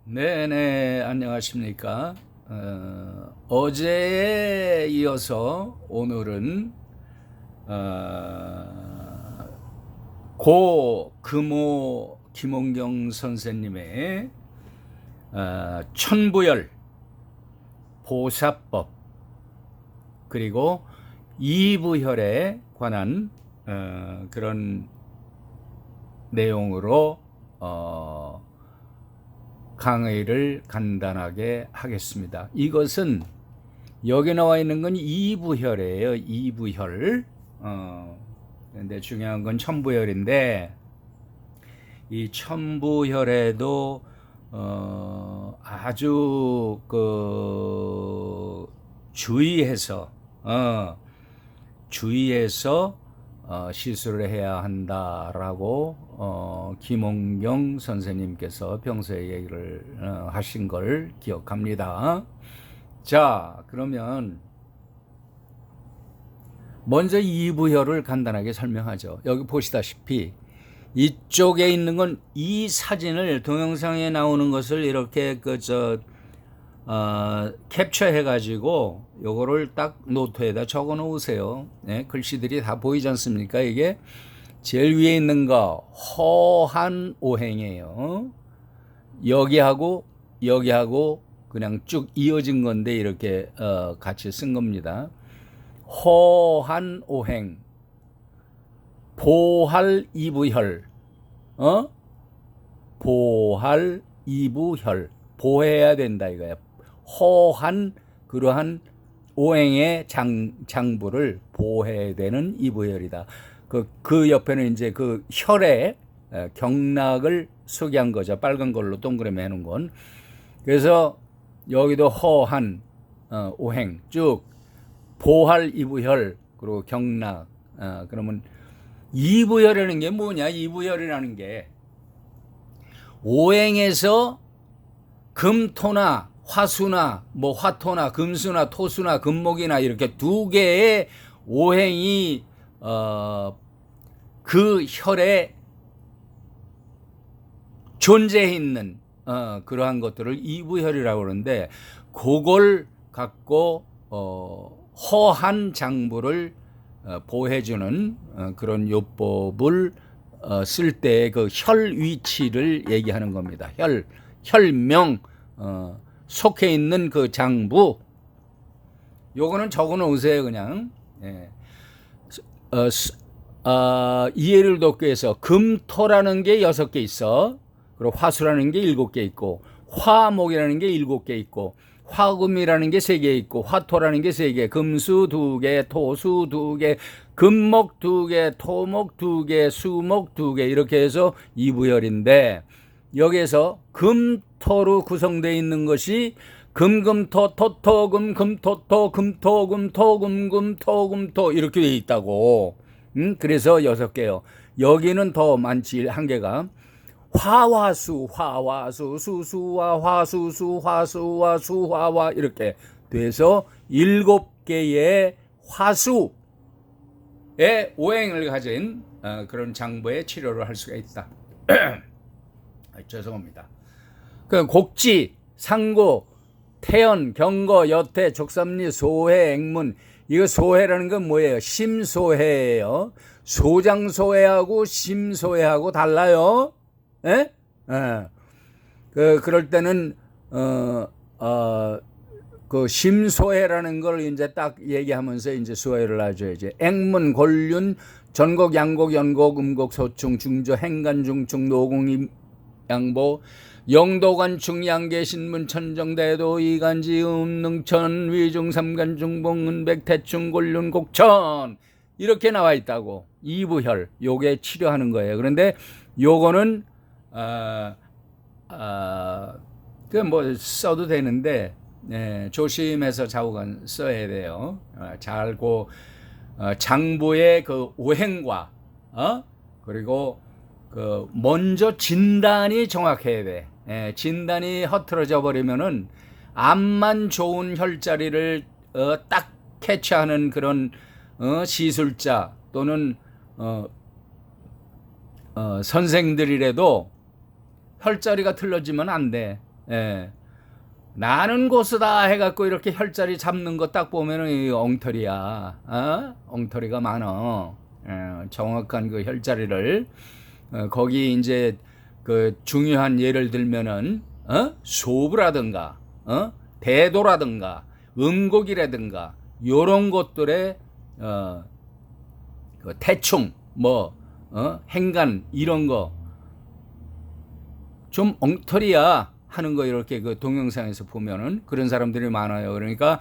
네네, 안녕하십니까. 어제에 이어서 오늘은 고 금오 김홍경 선생님의 천부열 보사법 그리고 이부혈에 관한 그런 내용으로 강의를 간단하게 하겠습니다. 이것은 여기 나와 있는 건 이부혈이에요. 이부혈. 근데 중요한 건 천부혈인데 이 천부혈에도 아주 주의해서 시술을 해야 한다라고 김홍경 선생님께서 평소에 얘기를 하신 걸 기억합니다. 자, 그러면 먼저 이부혈을 간단하게 설명하죠. 여기 보시다시피 이쪽에 있는 건 이 사진을 동영상에 나오는 것을 이렇게 캡처해 가지고 요거를 딱 노트에다 적어 놓으세요. 네, 글씨들이 다 보이지 않습니까? 이게 제일 위에 있는 거 허한 오행이에요. 여기하고 그냥 쭉 이어진 건데 이렇게 같이 쓴 겁니다. 허한 오행, 보할 이부혈, 보할 이부혈, 보해야 된다 이거야. 허한 그러한 오행의 장부를 보해야 되는 이부혈이다. 그 옆에는 이제 그 혈의 경락을 소개한 거죠. 빨간 걸로 동그라미 해놓은 건. 그래서 여기도 허한 오행 쭉 보할 이부혈 그리고 경락. 그러면 이부혈이라는 게 뭐냐? 이부혈이라는 게 오행에서 금토나 화수나 뭐 화토나 금수나 토수나 금목이나 이렇게 두 개의 오행이 그 혈에 존재해 있는 그러한 것들을 이부혈이라고 그러는데 그걸 갖고 허한 장부를 보호해주는 그런 요법을 쓸 때 그 혈 위치를 얘기하는 겁니다. 혈명 속해 있는 그 장부 요거는 적어 놓으세요. 그냥 이해를 돕기 위해서 금토라는 게 6개 있어. 그리고 화수라는 게 7개 있고 화목이라는 게 7개 있고 화금이라는 게 3개 있고 화토라는 게 3개, 금수 2개, 토수 2개, 금목 2개, 토목 2개, 수목 2개 이렇게 해서 이부혈인데 여기에서 금토로 구성되어 있는 것이 금금토 토토금 금토토 금토금 토금금 토금토 이렇게 되어 있다고. 그래서 6개요. 여기는 더 많지. 한 개가 화화수 수수와 화수수 화수와 수화와 이렇게 돼서 7개의 화수의 오행을 가진 그런 장부의 치료를 할 수가 있다. 죄송합니다. 그 곡지, 상고, 태연, 경거, 여태, 족삼리, 소해, 앵문. 이거 소해라는 건 뭐예요? 심소해예요. 소장소해하고 심소해하고 달라요. 예? 예. 그럴 때는 그 심소해라는 걸 이제 딱 얘기하면서 이제 소해를 놔줘야지. 앵문, 권륜, 전곡, 양곡, 연곡, 음곡, 소충, 중조, 행간, 중충, 노공, 양보, 영도관, 충양계, 신문, 천정대도, 이간지, 능천, 위중, 삼간, 중봉, 은백, 대충, 권륜, 곡천 이렇게 나와 있다고. 이부혈 요게 치료하는 거예요. 그런데 요거는 그 뭐 써도 되는데 조심해서 좌우간 써야 돼요. 잘 장부의 그 오행과 그리고 그 먼저 진단이 정확해야 돼. 진단이 허틀어져 버리면은 암만 좋은 혈자리를 딱 캐치하는 그런 시술자 또는 선생들이라도 혈자리가 틀려지면 안 돼. 예. 나는 고수다 해갖고 이렇게 혈자리 잡는 거 딱 보면은 이 엉터리야. 엉터리가 많어. 정확한 그 혈자리를 거기 이제 그 중요한 예를 들면은 소부라든가 대도라든가 음곡이라든가 요런 것들의 그 대충 뭐 행간 이런 거 좀 엉터리야 하는 거 이렇게 그 동영상에서 보면은 그런 사람들이 많아요. 그러니까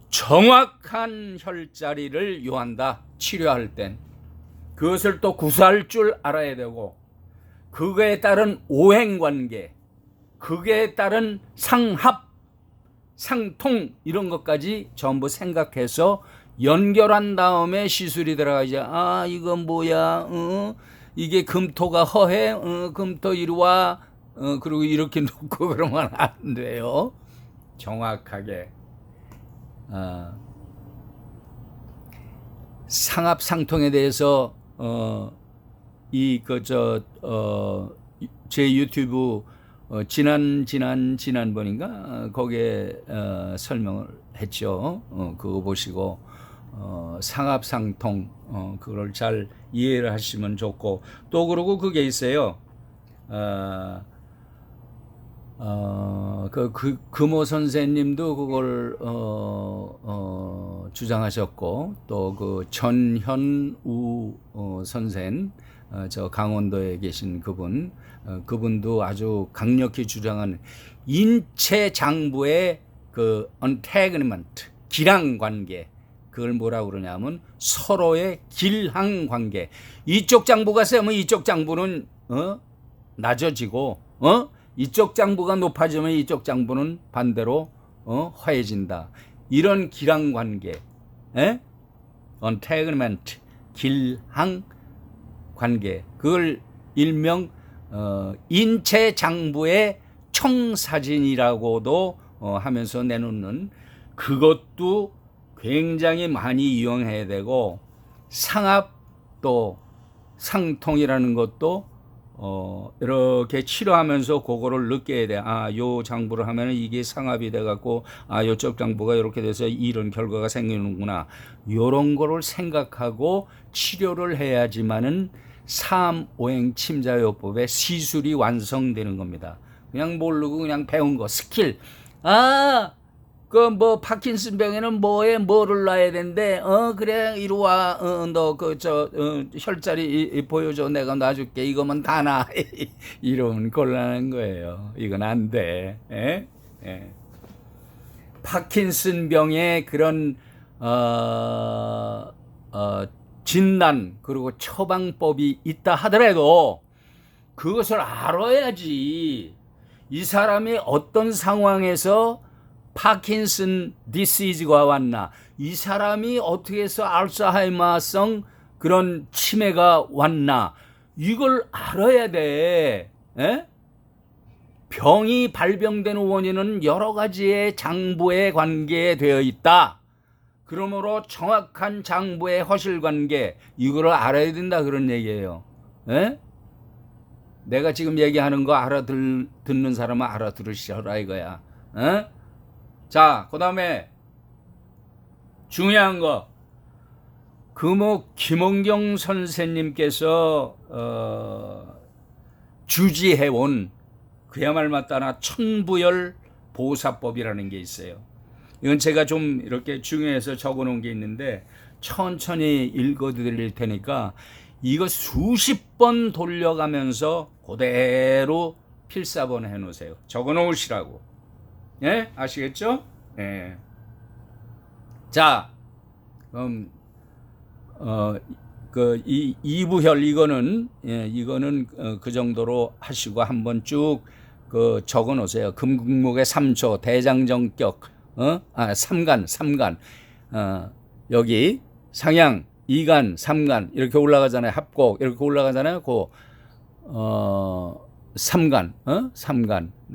정확한 혈자리를 요한다. 치료할 땐 그것을 또 구사할 줄 알아야 되고 그거에 따른 오행관계, 그거에 따른 상합, 상통 이런 것까지 전부 생각해서 연결한 다음에 시술이 들어가지. 이건 뭐야? 이게 금토가 허해? 금토 이리 와. 그리고 이렇게 놓고 그러면 안 돼요. 정확하게. 상합 상통에 대해서 제 유튜브 지난번인가 거기에 설명을 했죠. 그거 보시고 상합상통 그걸 잘 이해를 하시면 좋고 또 그러고 그게 있어요. 금호 선생님도 그걸 주장하셨고 또 그 전현우 선생 저 강원도에 계신 그분도 아주 강력히 주장한 인체 장부의 그 entanglement 기랑 관계 그걸 뭐라고 그러냐면 서로의 길항 관계. 이쪽 장부가 세면 이쪽 장부는 낮아지고 이쪽 장부가 높아지면 이쪽 장부는 반대로 화해진다. 이런 기랑 관계, entanglement, 길항 관계. 그걸 일명 인체 장부의 총사진이라고도 하면서 내놓는 그것도 굉장히 많이 이용해야 되고 상합 또 상통이라는 것도 이렇게 치료하면서 그거를 느껴야 돼. 요 장부를 하면은 이게 상합이 돼갖고, 요쪽 장부가 이렇게 돼서 이런 결과가 생기는구나. 요런 거를 생각하고 치료를 해야지만은 삼오행 침자요법의 시술이 완성되는 겁니다. 그냥 모르고 그냥 배운 거, 스킬. 그 뭐 파킨슨 병에는 뭐를 놔야 된대. 그래 이리 와. 너 혈자리 보여줘. 내가 놔줄게. 이거면 다 나. 이러면 곤란한 거예요. 이건 안 돼. 파킨슨 병의 그런 진단 그리고 처방법이 있다 하더라도 그것을 알아야지. 이 사람이 어떤 상황에서 파킨슨 디시즈가 왔나, 이 사람이 어떻게 해서 알츠하이머성 그런 치매가 왔나, 이걸 알아야 돼. 병이 발병되는 원인은 여러 가지의 장부에 관계되어 있다. 그러므로 정확한 장부의 허실 관계, 이거를 알아야 된다 그런 얘기예요. 내가 지금 얘기하는 거 듣는 사람은 알아들으시라 이거야. 자, 그 다음에 중요한 거, 김원경 선생님께서 주지해온 그야말로 맞다나 천부열 보사법이라는 게 있어요. 이건 제가 좀 이렇게 중요해서 적어놓은 게 있는데 천천히 읽어드릴 테니까 이거 수십 번 돌려가면서 그대로 필사본 해놓으세요. 적어놓으시라고. 아시겠죠? 자, 그럼 이부혈 이거는 그 정도로 하시고 한번 쭉 적어 놓으세요. 금국목의 3초 대장정격, 삼간, 여기 상양, 이간, 삼간 이렇게 올라가잖아요. 합곡 이렇게 올라가잖아요. 삼간,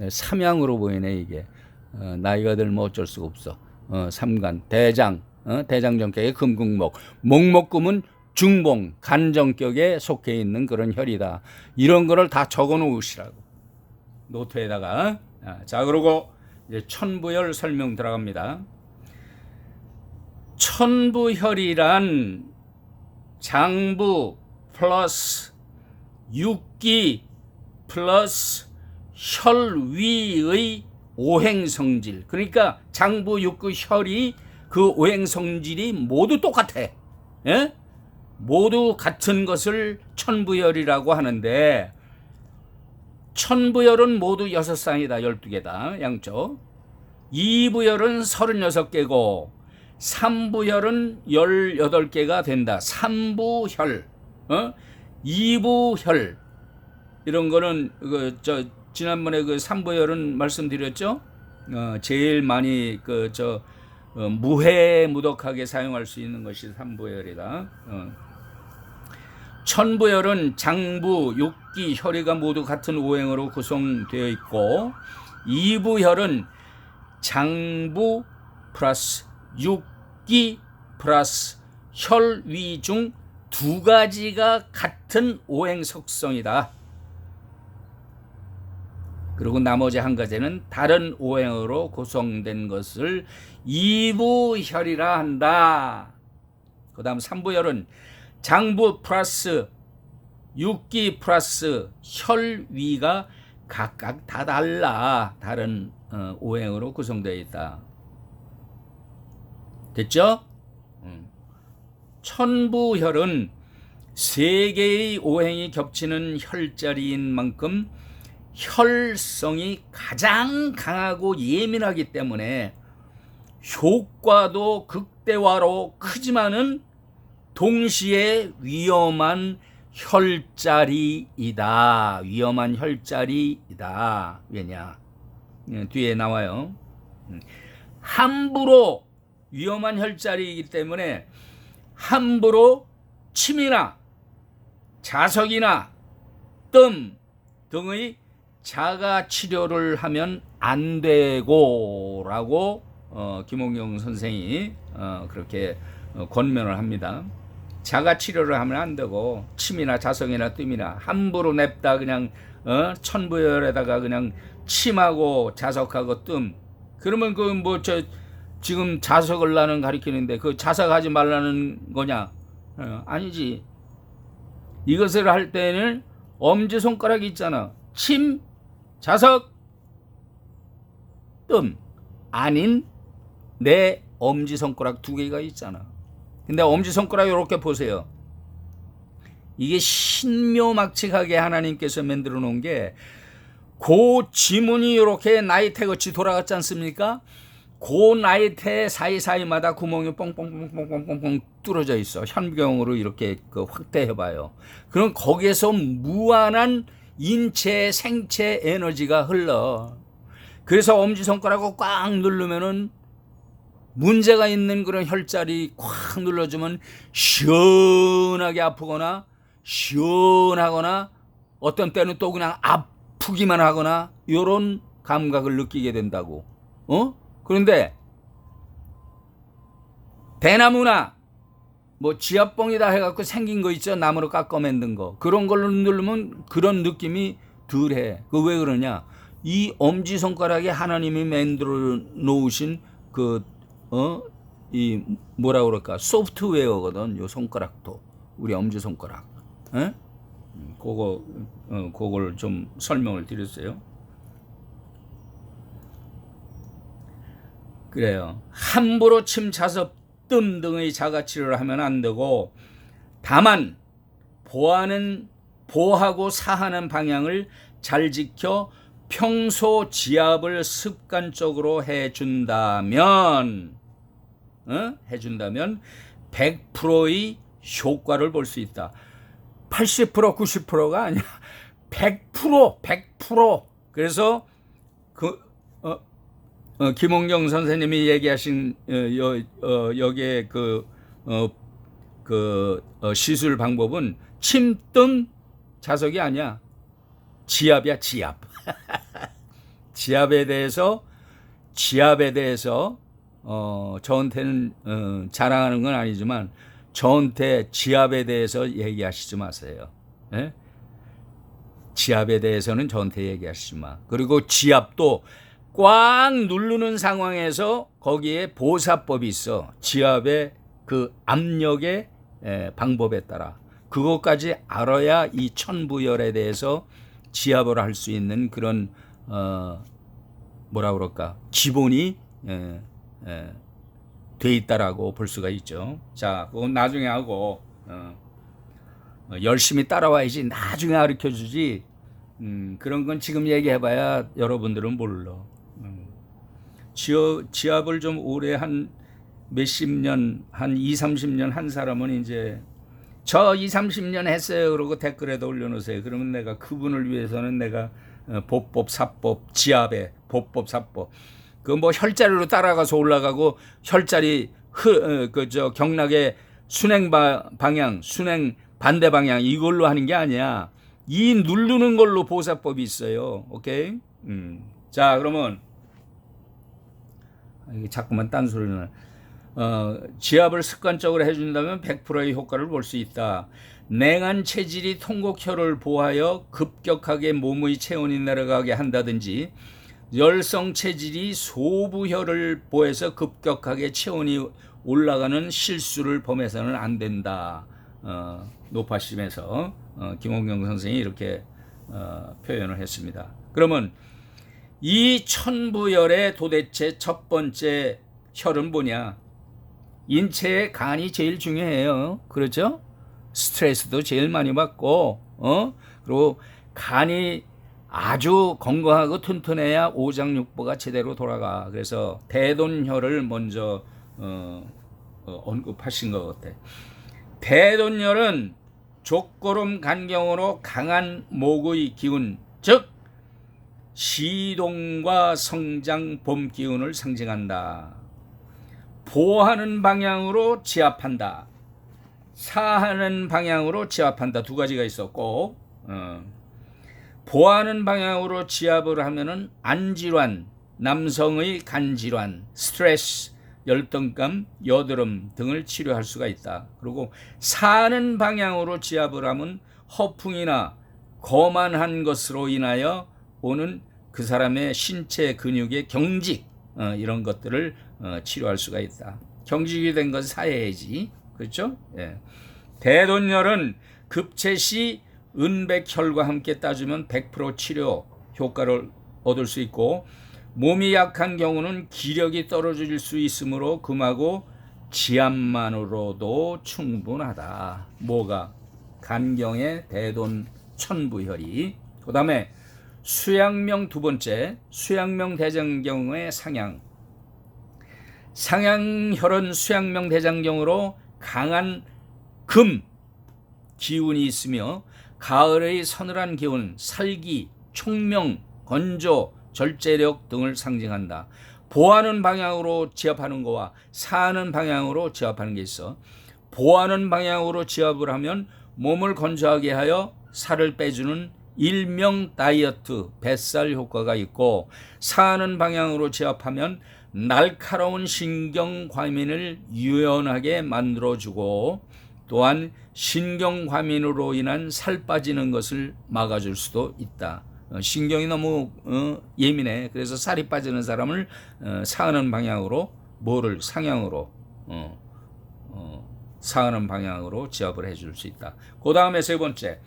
삼양으로 보이네 이게. 나이가 들면 어쩔 수가 없어. 삼간, 대장정격의 금국목, 목목금은 중봉, 간정격에 속해 있는 그런 혈이다. 이런 거를 다 적어 놓으시라고. 노트에다가. 자, 그리고 이제 천부혈 설명 들어갑니다. 천부혈이란 장부 플러스 육기 플러스 혈위의 오행성질. 그러니까 장부, 육구, 혈이 그 오행성질이 모두 똑같아. 예? 모두 같은 것을 천부혈이라고 하는데, 천부혈은 모두 6쌍이다. 12개다. 양쪽. 이부혈은 36개고, 삼부혈은 18개가 된다. 삼부혈. 이부혈. 이런 거는, 지난번에 그 삼부혈은 말씀드렸죠? 제일 많이 무해무독하게 사용할 수 있는 것이 삼부혈이다. 천부혈은 장부, 육기, 혈위가 모두 같은 오행으로 구성되어 있고, 이부혈은 장부 플러스 육기 플러스 혈위 중 2가지가 같은 오행 속성이다. 그리고 나머지 1가지는 다른 오행으로 구성된 것을 이부혈이라 한다. 그 다음 삼부혈은 장부 플러스 육기 플러스 혈위가 각각 다 달라. 다른 오행으로 구성되어 있다. 됐죠? 천부혈은 3개의 오행이 겹치는 혈자리인 만큼 혈성이 가장 강하고 예민하기 때문에 효과도 극대화로 크지만은 동시에 위험한 혈자리이다. 위험한 혈자리이다. 왜냐? 뒤에 나와요. 함부로 위험한 혈자리이기 때문에 함부로 침이나 자석이나 뜸 등의 자가 치료를 하면 안 되고 라고 김홍경 선생이 그렇게 권면을 합니다. 자가 치료를 하면 안 되고 침이나 자석이나 뜸이나 함부로 냅다 그냥 천부혈에다가 그냥 침하고 자석하고 뜸, 그러면 지금 자석을 나는 가리키는데 그 자석하지 말라는 거냐? 아니지. 이것을 할 때는 엄지손가락이 있잖아. 침, 자석, 뜸 아닌 내 엄지손가락 2개가 있잖아. 근데 엄지손가락 이렇게 보세요. 이게 신묘막측하게 하나님께서 만들어 놓은 게, 그 지문이 이렇게 나이테같이 돌아갔지 않습니까? 그 나이테 사이사이마다 구멍이 뻥뻥뻥뻥뻥뻥 뚫어져 있어. 현경으로 이렇게 확대해봐요. 그럼 거기에서 무한한 인체 생체 에너지가 흘러. 그래서 엄지손가락을 꽉 누르면은 문제가 있는 그런 혈자리 꽉 눌러주면 시원하게 아프거나 시원하거나 어떤 때는 또 그냥 아프기만 하거나 이런 감각을 느끼게 된다고. 그런데 대나무나 지압봉이다 해갖고 생긴 거 있죠. 나무로 깎아 만든 거. 그런 걸로 누르면 그런 느낌이 덜해. 왜 그러냐? 이 엄지손가락에 하나님이 만들어 놓으신 이 뭐라 그럴까? 소프트웨어거든. 요 손가락도. 우리 엄지손가락. 그걸 좀 설명을 드렸어요. 그래요. 함부로 침, 자석, 뜸 등의 자가치료를 하면 안 되고, 다만 보하고 사하는 방향을 잘 지켜 평소 지압을 습관적으로 해준다면 100%의 효과를 볼 수 있다. 80% 90%가 아니야. 100%. 그래서 김홍경 선생님이 얘기하신 여기에 시술 방법은 침뜸 자석이 아니야. 지압이야, 지압. 지압에 대해서 저한테는 자랑하는 건 아니지만 저한테 지압에 대해서 얘기하시지 마세요. 예? 지압에 대해서는 저한테 얘기하시지 마. 그리고 지압도 꽉 누르는 상황에서 거기에 보사법이 있어. 지압의 그 압력의 방법에 따라. 그것까지 알아야 이 천부열에 대해서 지압을 할 수 있는 그런 뭐라 그럴까 기본이 돼 있다라고 볼 수가 있죠. 자, 그건 나중에 하고 열심히 따라와야지 나중에 가르쳐 주지. 그런 건 지금 얘기해봐야 여러분들은 몰라. 지압을 좀 오래 한 몇십 년, 한 2, 30년 한 사람은 이제 저 2, 30년 했어요. 그러고 댓글에도 올려놓으세요. 그러면 내가 그분을 위해서는 내가 보법, 사법, 지압에 보법, 사법. 그 뭐 혈자리로 따라가서 올라가고 혈자리 그저 경락의 순행 방향, 순행 반대 방향 이걸로 하는 게 아니야. 이 누르는 걸로 보사법이 있어요. 오케이? 자, 그러면 이게 자꾸만 딴소리는 지압을 습관적으로 해준다면 100%의 효과를 볼 수 있다. 냉한 체질이 통곡혈을 보호하여 급격하게 몸의 체온이 내려가게 한다든지 열성 체질이 소부혈을 보호해서 급격하게 체온이 올라가는 실수를 범해서는 안 된다. 노파심에서 김홍경 선생이 이렇게 표현을 했습니다. 그러면 이 천부혈의 도대체 첫 번째 혈은 뭐냐? 인체의 간이 제일 중요해요. 그렇죠? 스트레스도 제일 많이 받고, 그리고 간이 아주 건강하고 튼튼해야 오장육부가 제대로 돌아가. 그래서 대돈혈을 먼저 언급하신 것 같아. 대돈혈은 족고름 간경으로 강한 목의 기운, 즉 시동과 성장 봄 기운을 상징한다. 보하는 방향으로 지압한다. 사하는 방향으로 지압한다. 두 가지가 있었고, 보하는 방향으로 지압을 하면은 안질환, 남성의 간질환, 스트레스, 열등감, 여드름 등을 치료할 수가 있다. 그리고 사하는 방향으로 지압을 하면 허풍이나 거만한 것으로 인하여 오는 그 사람의 신체 근육의 경직, 이런 것들을 치료할 수가 있다. 경직이 된 건 사해야지. 그렇죠? 예. 대돈혈은 급체시 은백혈과 함께 따주면 100% 치료 효과를 얻을 수 있고, 몸이 약한 경우는 기력이 떨어질 수 있으므로 금하고 지압만으로도 충분하다. 뭐가? 간경의 대돈 천부혈이. 그 다음에 수양명 두 번째, 수양명 대장경의 상향. 상향혈은 수양명 대장경으로 강한 금 기운이 있으며 가을의 서늘한 기운, 살기, 총명, 건조, 절제력 등을 상징한다. 보하는 방향으로 지압하는 거와 사하는 방향으로 지압하는 게 있어. 보하는 방향으로 지압을 하면 몸을 건조하게 하여 살을 빼주는 일명 다이어트, 뱃살 효과가 있고, 사하는 방향으로 지압하면 날카로운 신경과민을 유연하게 만들어주고, 또한 신경과민으로 인한 살 빠지는 것을 막아줄 수도 있다. 신경이 너무 예민해. 그래서 살이 빠지는 사람을 사하는 방향으로, 뭐를 상향으로 사하는 방향으로 지압을 해줄 수 있다. 그 다음에 세 번째,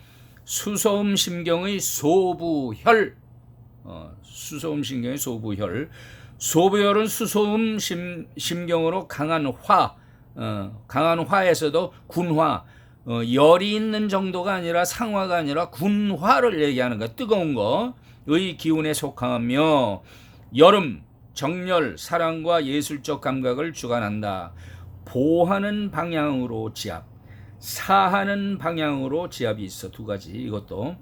수소음 심경의 소부혈. 수소음 신경의 소부혈. 소부혈은 수소음 심경으로 강한 화, 강한 화에서도 군화, 열이 있는 정도가 아니라 상화가 아니라 군화를 얘기하는 거야. 뜨거운 거의 기운에 속하며 여름, 정열, 사랑과 예술적 감각을 주관한다. 보하는 방향으로 지압, 사하는 방향으로 지압이 있어. 두 가지. 이것도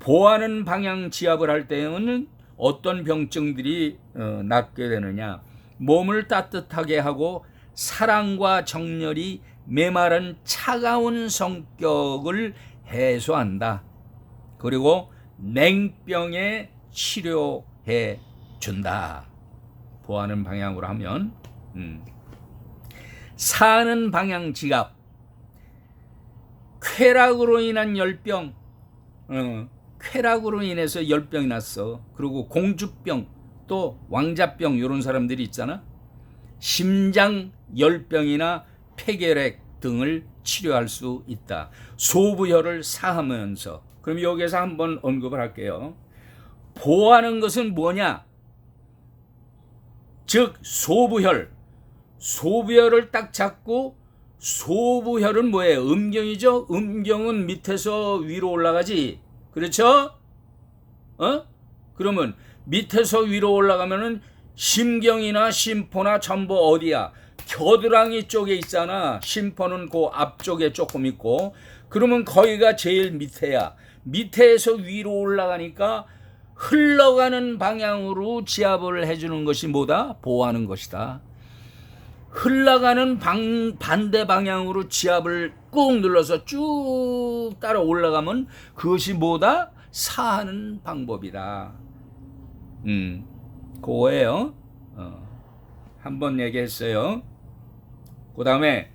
보하는 방향 지압을 할 때는 어떤 병증들이 낫게 되느냐? 몸을 따뜻하게 하고 사랑과 정열이 메마른 차가운 성격을 해소한다. 그리고 냉병에 치료해 준다. 보하는 방향으로 하면. 사하는 방향 지압, 쾌락으로 인한 열병, 쾌락으로 인해서 열병이 났어. 그리고 공주병, 또 왕자병 이런 사람들이 있잖아. 심장 열병이나 폐결핵 등을 치료할 수 있다. 소부혈을 사하면서. 그럼 여기에서 한번 언급을 할게요. 보하는 것은 뭐냐? 즉 소부혈. 소부혈을 딱 잡고, 소부혈은 뭐예요? 음경이죠. 음경은 밑에서 위로 올라가지. 그렇죠? 그러면 밑에서 위로 올라가면은 심경이나 심포나 전부 어디야? 겨드랑이 쪽에 있잖아. 심포는 그 앞쪽에 조금 있고. 그러면 거기가 제일 밑에야. 밑에서 위로 올라가니까 흘러가는 방향으로 지압을 해주는 것이 뭐다? 보호하는 것이다. 흘러가는 반대 방향으로 지압을 꾹 눌러서 쭉 따라 올라가면 그것이 뭐다? 사하는 방법이다. 그거예요. 한번 얘기했어요. 그 다음에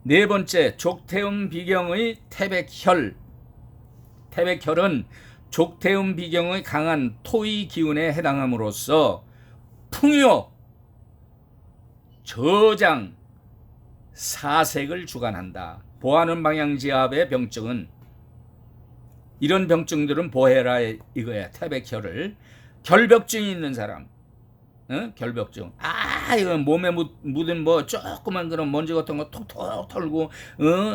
네 번째, 족태음 비경의 태백혈. 태백혈은 족태음 비경의 강한 토의 기운에 해당함으로써 풍요, 저장, 사색을 주관한다. 보하는 방향 지압의 병증은, 이런 병증들은 보해라 이거야. 태백혈을. 결벽증이 있는 사람, 결벽증. 이거 몸에 묻은 뭐 조그만 그런 먼지 같은 거 톡톡 털고,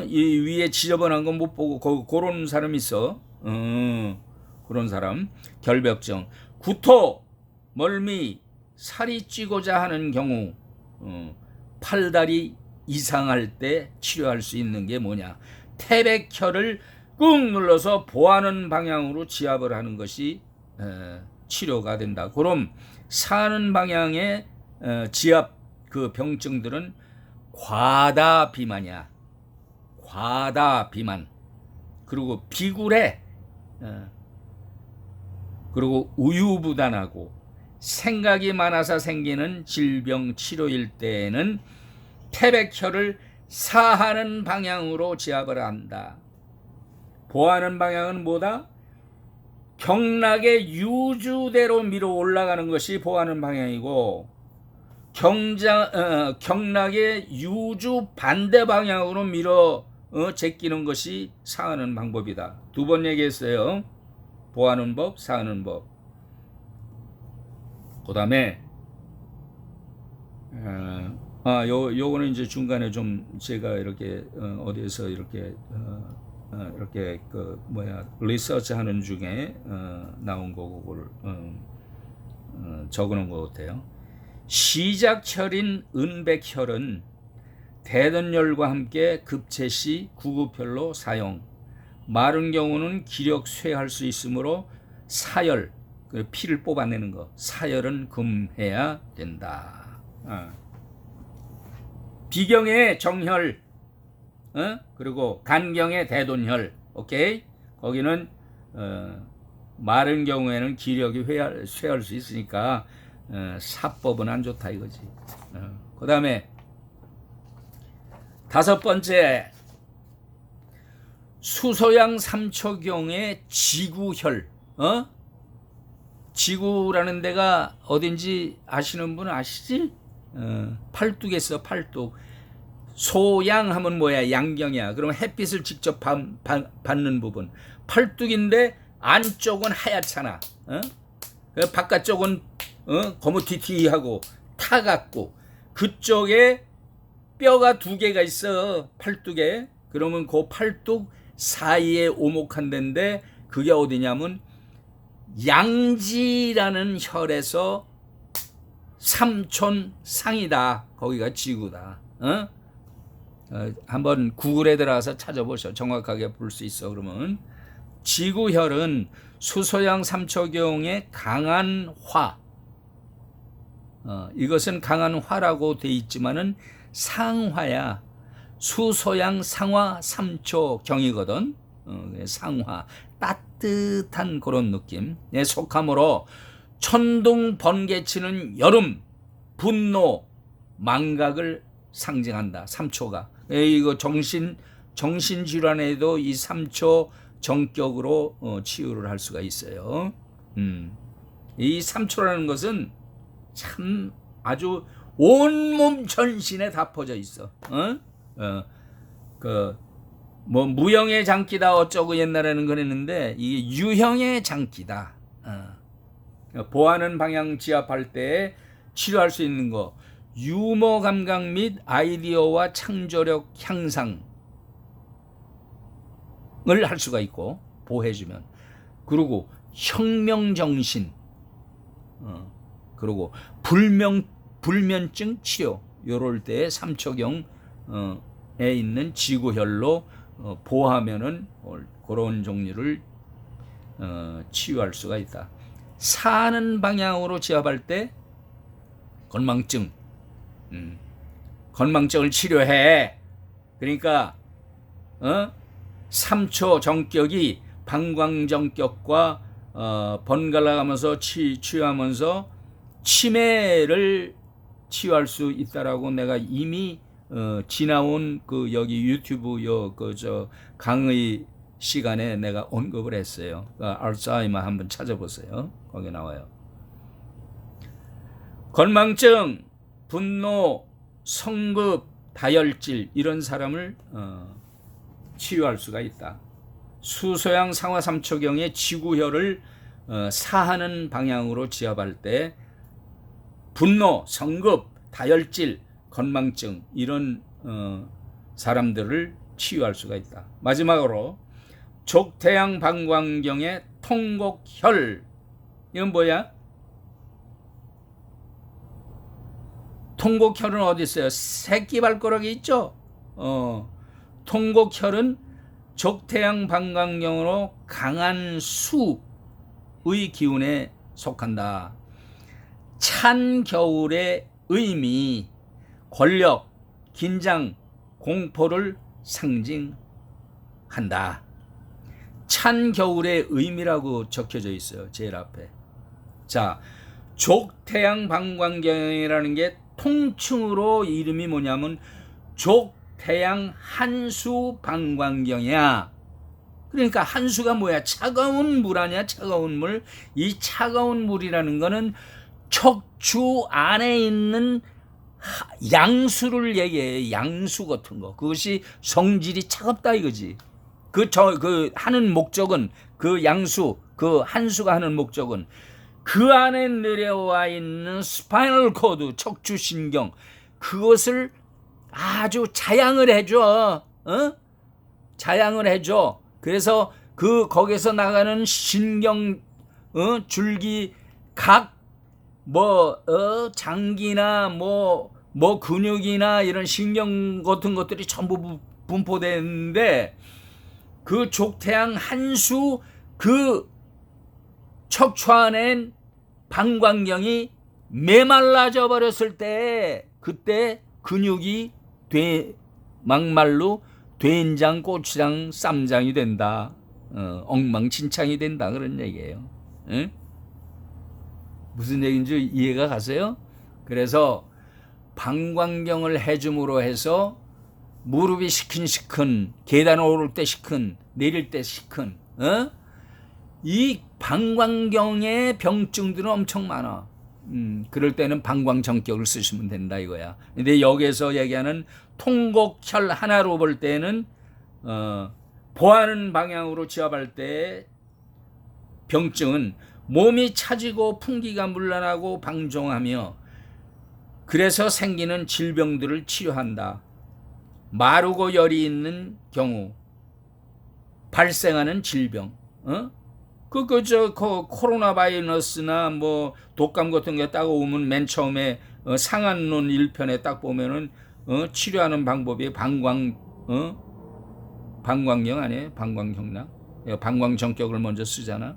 이 위에 지저분한 거 못 보고 그런 사람 있어. 그런 사람. 결벽증. 구토, 멀미, 살이 찌고자 하는 경우, 팔다리 이상할 때 치료할 수 있는 게 뭐냐? 태백혈을 꾹 눌러서 보하는 방향으로 지압을 하는 것이 치료가 된다. 그럼 사는 방향의 지압 그 병증들은 과다 비만이야. 과다 비만. 그리고 비굴해. 그리고 우유부단하고 생각이 많아서 생기는 질병 치료일 때에는 태백혈을 사하는 방향으로 지압을 한다. 보하는 방향은 뭐다? 경락의 유주대로 밀어 올라가는 것이 보하는 방향이고, 경락의 유주 반대 방향으로 밀어 제끼는 것이 사하는 방법이다. 두 번 얘기했어요. 보하는 법, 사하는 법. 그 다음에 요거는 이제 중간에 좀 제가 이렇게 어디에서 이렇게 이렇게 리서치 하는 중에 나온 거고 그걸 적어놓은 것 같아요. 시작혈인 은백혈은 대든혈과 함께 급체 시 구급혈로 사용. 마른 경우는 기력 쇠할 수 있으므로 사열, 피를 뽑아내는 거, 사열은 금해야 된다. 비경의 정혈, 그리고 간경의 대돈혈, 오케이? 거기는 마른 경우에는 기력이 쇠할 수 있으니까 사법은 안 좋다 이거지. 그 다음에 다섯 번째, 수소양 삼초경의 지구혈. 지구라는 데가 어딘지 아시는 분은 아시지? 팔뚝에 있어. 팔뚝. 소양 하면 뭐야? 양경이야. 그러면 햇빛을 직접 받는 부분. 팔뚝인데 안쪽은 하얗잖아. 바깥쪽은 거무튀튀하고 타갖고, 그쪽에 뼈가 두 개가 있어. 팔뚝에. 그러면 그 팔뚝 사이에 오목한 데인데 그게 어디냐면 양지라는 혈에서 삼촌상이다. 거기가 지구다. 한번 구글에 들어가서 찾아보셔. 정확하게 볼 수 있어. 그러면 지구혈은 수소양 삼초경의 강한 화. 이것은 강한 화라고 돼 있지만은 상화야. 수소양 상화 삼초경이거든. 상화. 따뜻한 그런 느낌에 속하므로 천둥 번개치는 여름, 분노, 망각을 상징한다. 삼초가. 이거 정신질환에도 이 삼초 정격으로 치유를 할 수가 있어요. 이 3초라는 것은 참 아주 온몸 전신에 다 퍼져 있어. 뭐 무형의 장기다 어쩌고 옛날에는 그랬는데 이게 유형의 장기다. 보하는 방향 지압할 때 치료할 수 있는 거, 유머 감각 및 아이디어와 창조력 향상을 할 수가 있고 보해주면, 그리고 혁명 정신, 그리고 불면증 치료, 요럴 때 3초경에 있는 지구혈로 보하면은 그런 종류를 치유할 수가 있다. 사는 방향으로 지압할 때 건망증, 건망증을 치료해. 그러니까 3초 정격이 방광정격과 번갈아 가면서 치유하면서 치매를 치유할 수 있다라고 내가 이미 지나온 그 여기 유튜브 강의 시간에 내가 언급을 했어요. 알츠하이머 한번 찾아보세요. 거기 나와요. 건망증, 분노, 성급, 다혈질 이런 사람을 치유할 수가 있다. 수소양 상하 3초경의 지구혈을 사하는 방향으로 지압할 때 분노, 성급, 다혈질, 건망증 이런 사람들을 치유할 수가 있다. 마지막으로 족태양 방광경의 통곡혈, 이건 뭐야? 통곡혈은 어디 있어요? 새끼 발가락에 있죠. 통곡혈은 족태양 방광경으로 강한 수의 기운에 속한다. 찬 겨울의 의미, 권력, 긴장, 공포를 상징한다. 찬 겨울의 의미라고 적혀져 있어요. 제일 앞에. 자, 족태양 방광경이라는 게 통칭으로 이름이 뭐냐면 족태양 한수 방광경이야. 그러니까 한수가 뭐야? 차가운 물 아니야? 차가운 물. 이 차가운 물이라는 거는 척추 안에 있는 양수를 얘기해. 양수 같은 거. 그것이 성질이 차갑다 이거지. 그 하는 목적은, 그 양수, 그 한수가 하는 목적은 그 안에 내려와 있는 스파이널 코드, 척추신경, 그것을 아주 자양을 해줘. 자양을 해줘. 그래서 거기서 나가는 신경, 줄기, 각, 장기나 근육이나 이런 신경 같은 것들이 전부 분포되는데, 그 족태양 한수 그 척추 안엔 방광경이 메말라져 버렸을 때, 그때 근육이 막말로 된장, 고추장, 쌈장이 된다. 엉망진창이 된다. 그런 얘기예요. 응? 무슨 얘기인지 이해가 가세요? 그래서 방광경을 해줌으로 해서 무릎이 시큰시큰, 계단 오를 때 시큰, 내릴 때 시큰, 이 방광경의 병증들은 엄청 많아. 그럴 때는 방광정격을 쓰시면 된다 이거야. 근데 여기서 얘기하는 통곡혈 하나로 볼 때는 보하는 방향으로 지압할 때 병증은 몸이 차지고 풍기가 물러나고 방종하며 그래서 생기는 질병들을 치료한다. 마르고 열이 있는 경우 발생하는 질병, 코로나 바이러스나 독감 같은 게 딱 오면 맨 처음에 상한론 1편에 딱 보면은 치료하는 방법이 방광경 아니에요? 방광경락, 방광정격을 먼저 쓰잖아.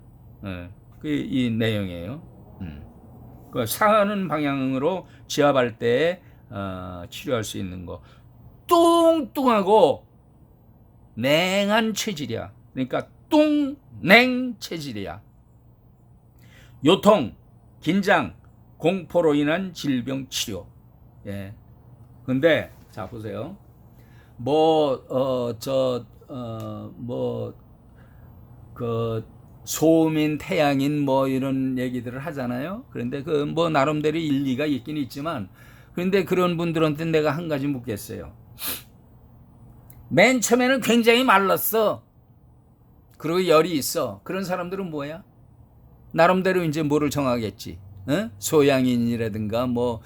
이 내용이에요. 그 상하는 방향으로 지압할 때 치료할 수 있는 거. 뚱뚱하고 냉한 체질이야. 그러니까 뚱냉 체질이야. 요통, 긴장, 공포로 인한 질병 치료. 예. 근데 자 보세요. 그 소음인 태양인 뭐 이런 얘기들을 하잖아요. 그런데 그 뭐 나름대로 일리가 있긴 있지만, 그런데 그런 분들한테 내가 한 가지 묻겠어요. 맨 처음에는 굉장히 말랐어. 그리고 열이 있어. 그런 사람들은 뭐야? 나름대로 이제 뭐를 정하겠지. 소양인이라든가 뭐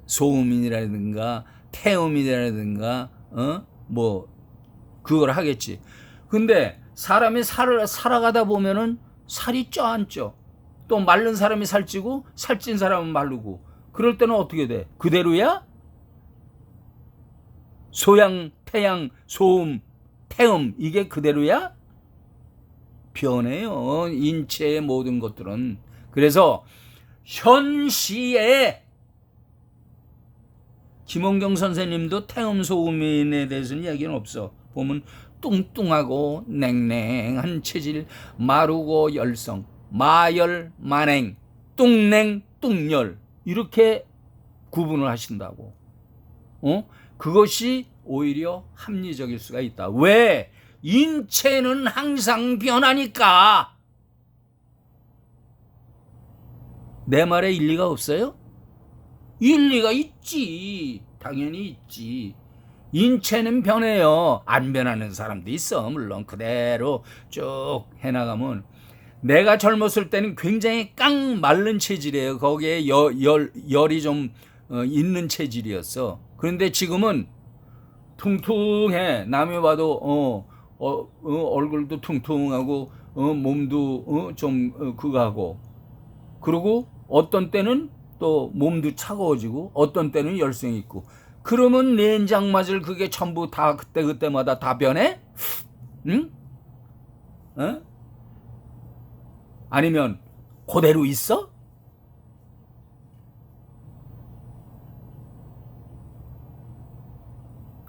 소음인이라든가 태음인이라든가 뭐 그걸 하겠지. 근데 사람이 살아가다 보면은 살이 쪄 안 쪄. 또 마른 사람이 살찌고 살찐 사람은 마르고. 그럴 때는 어떻게 돼? 그대로야? 소양, 태양, 소음, 태음 이게 그대로야? 변해요. 인체의 모든 것들은. 그래서 현시에 김원경 선생님도 태음 소음인에 대해서는 이야기는 없어. 보면 뚱뚱하고 냉랭한 체질, 마르고 열성, 마열, 만행, 뚱냉, 뚱열 이렇게 구분을 하신다고. 그것이 오히려 합리적일 수가 있다. 왜? 인체는 항상 변하니까. 내 말에 일리가 없어요? 일리가 있지. 당연히 있지. 인체는 변해요. 안 변하는 사람도 있어. 물론 그대로 쭉 해나가면. 내가 젊었을 때는 굉장히 깡 마른 체질이에요. 거기에 열이 좀 있는 체질이었어. 그런데 지금은 퉁퉁해. 남이 봐도 얼굴도 퉁퉁하고 몸도 좀 그거하고. 그리고 어떤 때는 또 몸도 차가워지고 어떤 때는 열성이 있고. 그러면 내장 맞을 그게 전부 다 그때마다 다 변해? 응? 아니면 그대로 있어?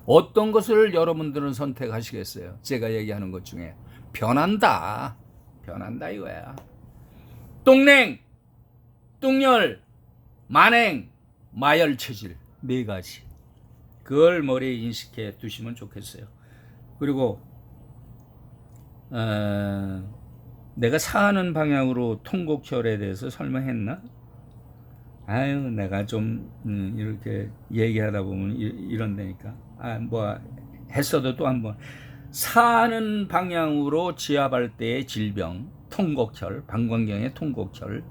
어떤 것을 여러분들은 선택하시겠어요? 제가 얘기하는 것 중에 변한다 이거야. 뚱냉, 뚱열, 만행, 마열 체질 네 가지. 그걸 머리에 인식해 두시면 좋겠어요. 그리고 내가 사는 방향으로 통곡혈에 대해서 설명했나? 아유, 내가 좀 이렇게 얘기하다 보면 이런다니까. 뭐 했어도 또 한번. 사는 방향으로 지압할 때의 질병, 통곡혈, 방광경의 통곡혈,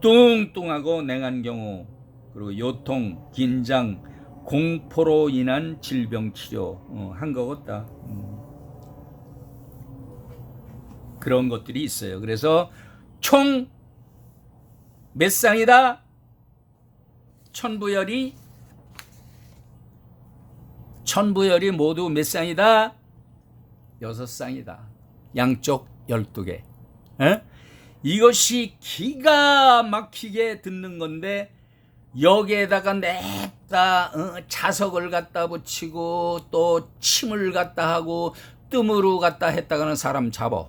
뚱뚱하고 냉한 경우, 그리고 요통, 긴장, 공포로 인한 질병 치료 한 거겠다. 그런 것들이 있어요. 그래서 총 몇 쌍이다? 천부열이 모두 몇 쌍이다? 6쌍이다. 양쪽 12개. 이것이 기가 막히게 듣는 건데 여기에다가 냅다 자석을 갖다 붙이고 또 침을 갖다 하고 뜸으로 갖다 했다가는 사람 잡아.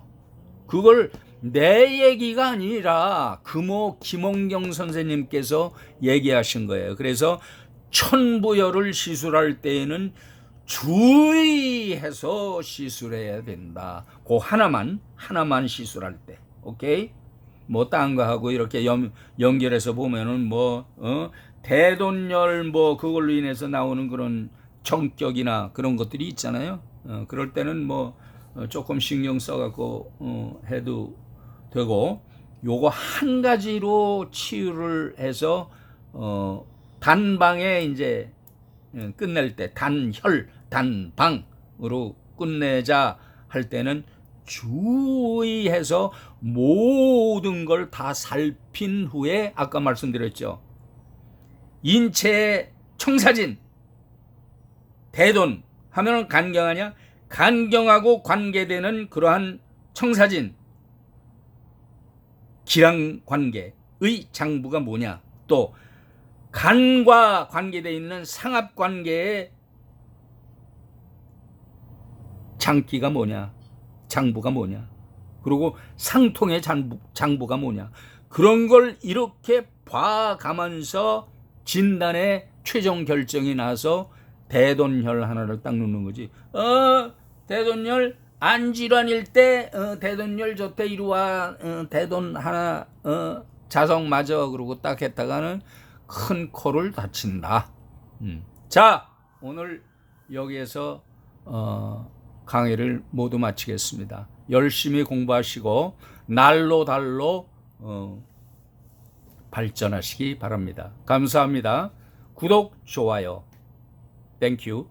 그걸 내 얘기가 아니라 금호 김원경 선생님께서 얘기하신 거예요. 그래서 천부열을 시술할 때에는 주의해서 시술해야 된다. 그 하나만 시술할 때. 오케이? 뭐 딴 거 하고 이렇게 연결해서 보면은 뭐 대돈열 뭐 그걸로 인해서 나오는 그런 정격이나 그런 것들이 있잖아요. 그럴 때는 뭐 조금 신경 써갖고 해도 되고, 요거 한 가지로 치유를 해서 단방에 이제 끝낼 때 단방으로 끝내자 할 때는 주의해서 모든 걸 다 살핀 후에 아까 말씀드렸죠. 인체의 청사진 대돈 하면은 간경하냐? 간경하고 관계되는 그러한 청사진 기랑관계의 장부가 뭐냐? 또 간과 관계되어 있는 상합관계의 장기가 뭐냐? 장부가 뭐냐? 그리고 상통의 장부가 뭐냐? 그런 걸 이렇게 봐가면서 진단의 최종 결정이 나서 대돈혈 하나를 딱 넣는 거지. 대돈혈 안질환일 때 대돈열 좋대 이리와 대돈 하나 자석 맞아 그러고 딱 했다가는 큰 코를 다친다. 자, 오늘 여기에서 강의를 모두 마치겠습니다. 열심히 공부하시고 날로 달로 발전하시기 바랍니다. 감사합니다. 구독, 좋아요. 땡큐.